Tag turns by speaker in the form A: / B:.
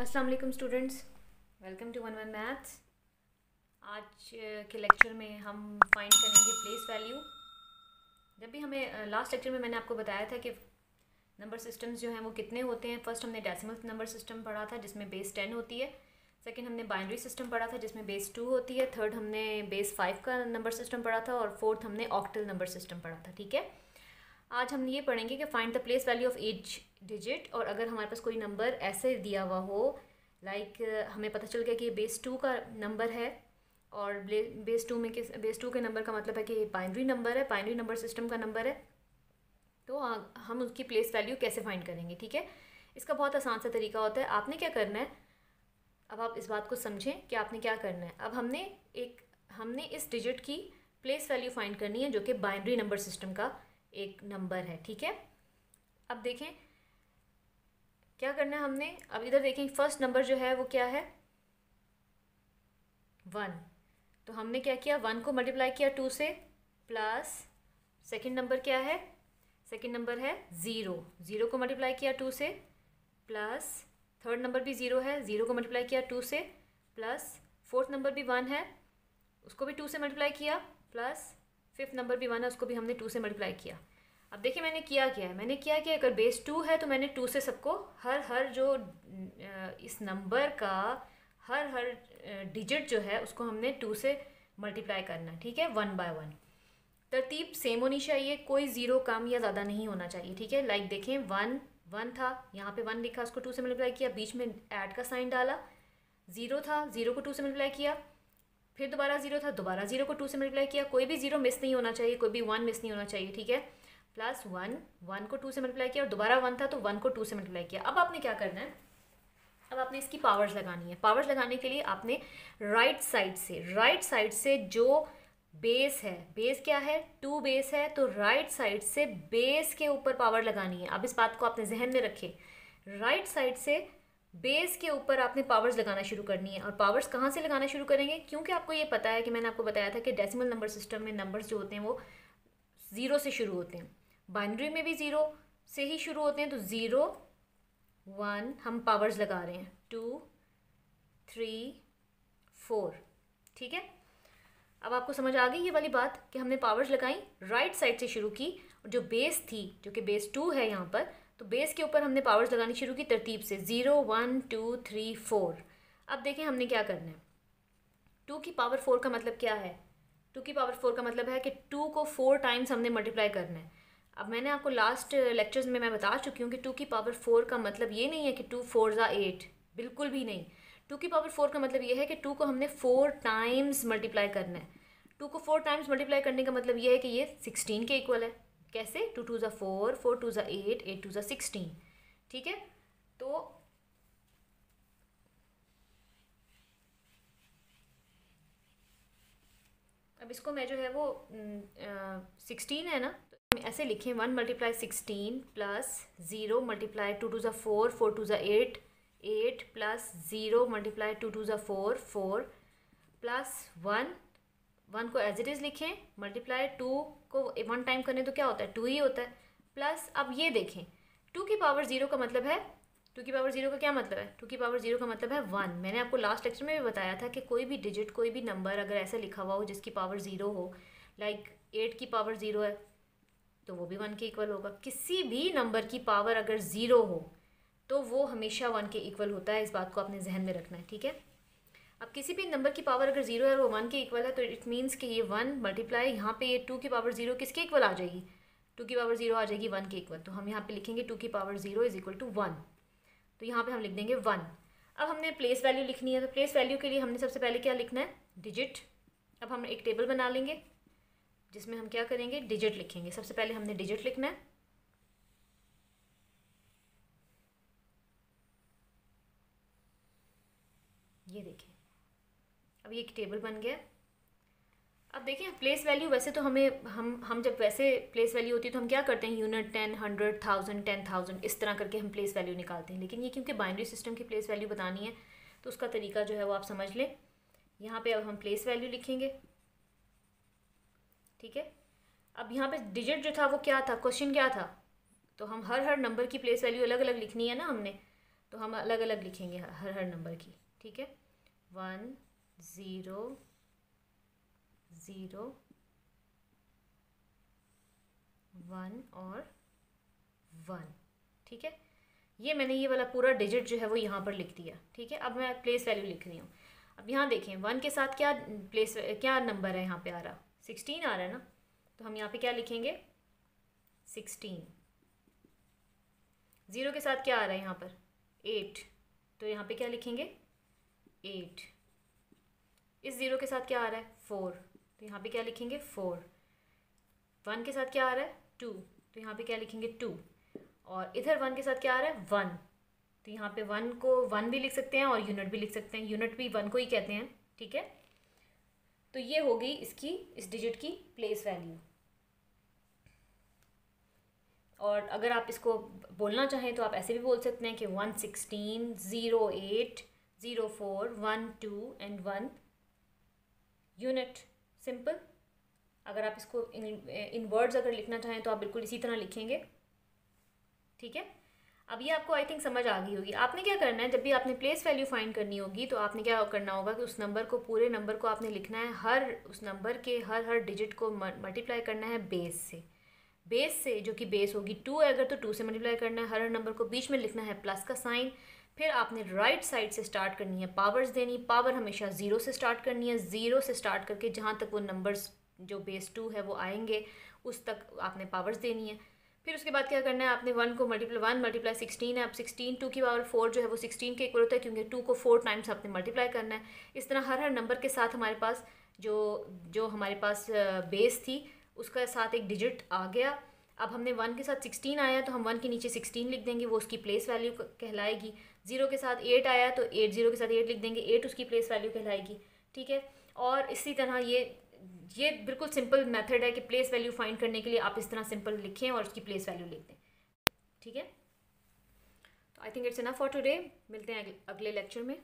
A: अस्सलाम वालेकुम students, welcome to one one maths. आज के लेक्चर में हम फाइंड करेंगे प्लेस वैल्यू। जब भी हमें लास्ट लेक्चर में मैंने आपको बताया था कि नंबर सिस्टम्स जो हैं वो कितने होते हैं। फर्स्ट हमने डेसिमल नंबर सिस्टम पढ़ा था जिसमें बेस 10 होती है। सेकंड हमने बाइनरी सिस्टम पढ़ा था जिसमें बेस 2 होती है। थर्ड हमने बेस 5 का नंबर सिस्टम पढ़ा था और फोर्थ हमने ऑक्टल नंबर सिस्टम पढ़ा था। ठीक है, आज हम ये पढ़ेंगे कि find the place value of each digit. और अगर हमारे पास कोई नंबर ऐसे दिया हुआ हो, लाइक हमें पता चल गया कि ये बेस 2 का नंबर है और बेस 2 में बेस 2 के नंबर का मतलब है कि ये बाइनरी नंबर है, बाइनरी नंबर सिस्टम का नंबर है, तो हम उसकी प्लेस वैल्यू कैसे फाइंड करेंगे। ठीक है, इसका बहुत आसान सा तरीका होता है। आपने क्या करना है, अब आप इस बात को समझें कि आपने क्या करना है। अब हमने इस डिजिट की प्लेस वैल्यू फाइंड करनी है जो कि बाइनरी नंबर सिस्टम का एक नंबर है। ठीक है, अब देखें क्या करना है हमने। अब इधर देखें, फर्स्ट नंबर जो है वो क्या है, 1। तो हमने क्या किया, 1 को मल्टीप्लाई किया 2 से, प्लस सेकंड नंबर क्या है, सेकंड नंबर है 0। 0 को मल्टीप्लाई किया 2 से, प्लस थर्ड नंबर भी 0 है, 0 को मल्टीप्लाई किया 2 से, प्लस फोर्थ नंबर भी 1 है, उसको भी 2 से मल्टीप्लाई किया, प्लस फिफ्थ नंबर भी 1 है, उसको भी हमने 2 से मल्टीप्लाई किया। अब देखिए मैंने किया क्या है, मैंने किया कि अगर बेस 2 है तो मैंने 2 से सबको हर जो इस नंबर का हर डिजिट जो है उसको हमने 2 से मल्टीप्लाई करना है। ठीक है, 1 बाय 1। तरतीब सेम होनी चाहिए, कोई ज़ीरो कम या ज़्यादा नहीं होना चाहिए। ठीक है, लाइक देखें 1 था, यहाँ पे 1 लिखा, उसको 2 से मल्टीप्लाई किया, बीच में ऐड का साइन डाला। 0 था, 0 को 2 से मल्टीप्लाई किया, फिर दोबारा 0 था, दोबारा 0 को 2 से मल्टीप्लाई किया। कोई भी 0 मिस नहीं होना चाहिए, कोई भी 1 मिस नहीं होना चाहिए। ठीक है, प्लस 1 को 2 से मल्टीप्लाई किया और दोबारा 1 था तो 1 को 2 से मल्टीप्लाई किया। अब आपने क्या करना है, अब आपने इसकी पावर्स लगानी है। पावर्स लगाने के लिए आपने राइट साइड से जो बेस है, बेस क्या है, 2 बेस है, तो राइट साइड से बेस के ऊपर पावर लगानी है। अब इस बात को आपने जहन में रखे, राइट साइड से बेस के ऊपर आपने पावर्स लगाना शुरू करनी है। और पावर्स कहाँ से लगाना शुरू करेंगे, क्योंकि आपको ये पता है कि मैंने आपको बताया था कि डेसिमल नंबर सिस्टम में नंबर्स जो होते हैं वो 0 से शुरू होते हैं, बाइनरी में भी 0 से ही शुरू होते हैं। तो 0 1 हम पावर्स लगा रहे हैं, 2 3 4। ठीक है, अब आपको समझ आ गई ये वाली बात कि हमने पावर्स लगाई, राइट साइड से शुरू की, और जो बेस थी जो कि बेस 2 है यहाँ पर, तो बेस के ऊपर हमने पावर्स लगानी शुरू की तरतीब से 0 1 2 3 4। अब देखें हमने क्या करना है। 2 की पावर 4 का मतलब क्या है, 2 की पावर 4 का मतलब है कि 2 को 4 टाइम्स हमने मल्टीप्लाई करना है। अब मैंने आपको लास्ट लेक्चर्स में मैं बता चुकी हूँ कि 2 की पावर 4 का मतलब ये नहीं है कि 2 4 ज़ा 8, बिल्कुल भी नहीं। 2 की पावर 4 का मतलब ये है कि 2 को हमने 4 टाइम्स मल्टीप्लाई करना है। 2 को 4 टाइम्स मल्टीप्लाई करने का मतलब ये है कि ये 16 के इक्वल है। कैसे, 2 2 ज़ा 4, 4 2 ज़ा 8, 8 2 ज़ा 16। ठीक है, तो अब इसको मैं जो है वो 16 है ना, तो हम ऐसे लिखें 1 मल्टीप्लाई 16 प्लस 0 मल्टीप्लाई 2 2 ज़ा 4, 4 2 ज़ा 8, 8 प्लस 0 मल्टीप्लाई 2 2 ज़ा 4, 4 प्लस 1 को एज इट इज़ लिखें, मल्टीप्लाई 2 को 1 टाइम करने तो क्या होता है, 2 ही होता है। प्लस अब ये देखें, 2 की पावर 0 का मतलब है, 2 की पावर 0 का क्या मतलब है, 2 की पावर 0 का मतलब है 1। मैंने आपको लास्ट लेक्चर में भी बताया था कि कोई भी डिजिट, कोई भी नंबर अगर ऐसे लिखा हुआ हो जिसकी पावर 0 हो, लाइक 8 की पावर 0 है तो वो भी 1 के इक्वल होगा। किसी भी नंबर की पावर अगर 0 हो तो वो हमेशा 1 के इक्वल होता है, इस बात को आपने जहन में रखना है। ठीक है, अब किसी भी नंबर की पावर अगर 0 है और वो 1 के इक्वल है तो इट मीन्स कि ये 1 मल्टीप्लाई यहाँ पे ये 2 की पावर 0 किसके इक्वल आ जाएगी, 2 की पावर 0 आ जाएगी 1 के इक्वल। तो हम यहाँ पे लिखेंगे 2 की पावर 0 इज इक्वल टू 1, तो यहाँ पे हम लिख देंगे 1। अब हमने प्लेस वैल्यू लिखनी है, तो प्लेस वैल्यू के लिए हमने सबसे पहले क्या लिखना है, डिजिट। अब हम एक टेबल बना लेंगे जिसमें हम क्या करेंगे, डिजिट लिखेंगे। सबसे पहले हमने डिजिट लिखना है, ये देखें अब ये एक टेबल बन गया। अब देखें प्लेस वैल्यू, वैसे तो हमें हम जब वैसे प्लेस वैल्यू होती है तो हम क्या करते हैं, यूनिट 10 100 1000 10,000 इस तरह करके हम प्लेस वैल्यू निकालते हैं। लेकिन ये क्योंकि बाइनरी सिस्टम की प्लेस वैल्यू बतानी है तो उसका तरीका जो है वो आप समझ लें। यहाँ पे अब हम प्लेस वैल्यू लिखेंगे। ठीक है, अब यहाँ पे डिजिट जो था वो क्या था, क्वेश्चन क्या था, तो हम हर नंबर की प्लेस वैल्यू अलग अलग लिखनी है ना हमने। तो हम अलग अलग लिखेंगे हर नंबर की, ठीक है। 1 0 0 1 और 1, ठीक है। ये मैंने ये वाला पूरा डिजिट जो है वो यहाँ पर लिख दिया, ठीक है। अब मैं प्लेस वैल्यू लिख रही हूँ। अब यहाँ देखें 1 के साथ क्या नंबर है यहाँ पे आ रहा, 16 आ रहा है ना, तो हम यहाँ पे क्या लिखेंगे 16। 0 के साथ क्या आ रहा है यहाँ पर 8, तो यहाँ पे क्या लिखेंगे 8। इस 0 के साथ क्या आ रहा है 4, तो यहाँ पे क्या लिखेंगे 4। 1 के साथ क्या आ रहा है 2, तो यहाँ पे क्या लिखेंगे 2। और इधर 1 के साथ क्या आ रहा है 1, तो यहाँ पे 1 को 1 भी लिख सकते हैं और यूनिट भी लिख सकते हैं, यूनिट भी 1 को ही कहते हैं, ठीक है। तो ये हो गई इसकी, इस डिजिट की प्लेस वैल्यू। और अगर आप इसको बोलना चाहें तो आप ऐसे भी बोल सकते हैं कि 116 08 04 1 2 एंड 1 यूनिट, सिंपल। अगर आप इसको इन वर्ड्स अगर लिखना चाहें तो आप बिल्कुल इसी तरह लिखेंगे, ठीक है। अब ये आपको आई थिंक समझ आ गई होगी। आपने क्या करना है, जब भी आपने प्लेस वैल्यू फाइंड करनी होगी तो आपने क्या करना होगा कि उस नंबर को, पूरे नंबर को आपने लिखना है, उस नंबर के हर डिजिट को मल्टीप्लाई करना है बेस से। बेस से जो कि बेस होगी 2 है अगर, तो 2 से मल्टीप्लाई करना है। हर नंबर को बीच में लिखना है प्लस का साइन। फिर आपने राइट साइड से स्टार्ट करनी है पावर्स देनी। पावर हमेशा 0 से स्टार्ट करनी है। 0 से स्टार्ट करके जहाँ तक वो नंबर्स जो बेस 2 है वो आएंगे उस तक आपने पावर्स देनी है। फिर उसके बाद क्या करना है, आपने 1 को मल्टीप्लाई 1 मल्टीप्लाई 16 है। अब 16 2 की पावर 4 जो है वो 16 के इक्वल होता है, क्योंकि 2 को 4 टाइम्स आपने मल्टीप्लाई करना है। इस तरह हर नंबर के साथ हमारे पास जो हमारे पास बेस थी उसका साथ एक डिजिट आ गया। अब हमने 1 के साथ 16 आया तो हम 1 के नीचे 16 लिख देंगे, वो उसकी प्लेस वैल्यू कहलाएगी। 0 के साथ 8 आया तो 0 के साथ 8 लिख देंगे, 8 उसकी प्लेस वैल्यू कहलाएगी, ठीक है। और इसी तरह ये बिल्कुल सिंपल मेथड है कि प्लेस वैल्यू फाइंड करने के लिए आप इस तरह सिंपल लिखें और उसकी प्लेस वैल्यू लिख दें, ठीक है। तो I think it's enough for today. मिलते हैं अगले लेक्चर में।